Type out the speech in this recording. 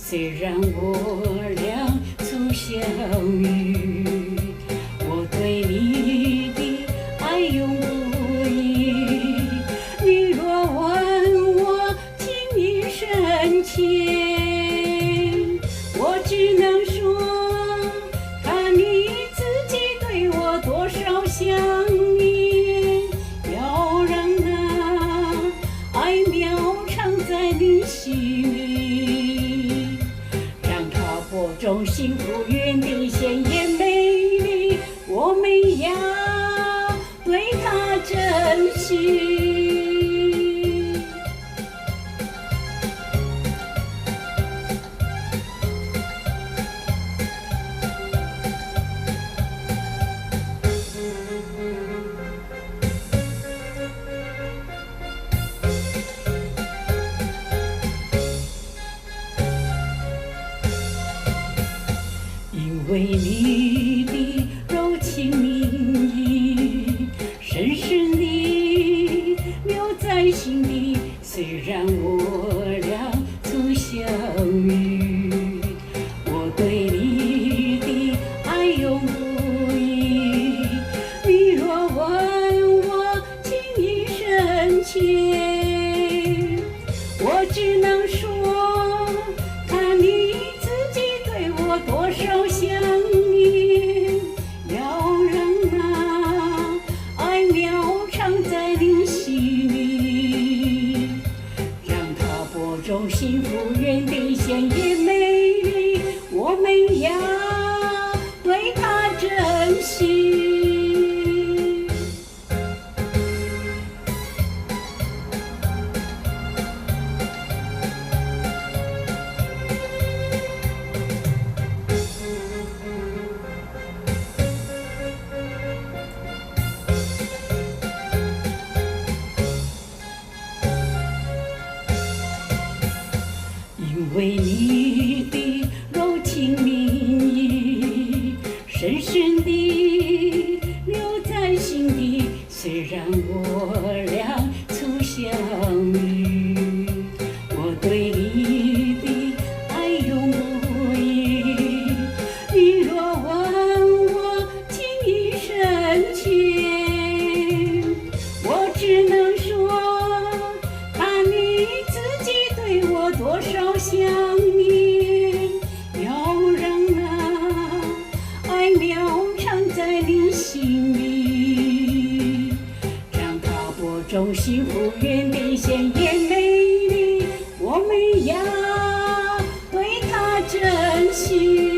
虽然我俩初相遇，我对你的爱永不移。你若问我情意深浅，我只能说，看你自己对我多少想念，要让那爱苗藏在你心里，让它播种幸福园地鲜艳美丽，我们要对它珍惜。因为你的柔情蜜意，深深地留在心里。虽然我俩初相遇，我对你的爱永不移。你若问我情意深浅，我只能说，看你自己对我多少想念，要让那爱苗藏在你心里，让它播种幸福园地鲜艳美丽，我们要对它珍惜。因为你的柔情蜜意，深深地留在心底。虽然我俩初相遇，我对你的爱永不移。你若问我情意深浅，我只能说，看你自己对我多少想念，要让那爱苗藏在你心里，让它播种幸福园地鲜艳美丽，我们要对它珍惜。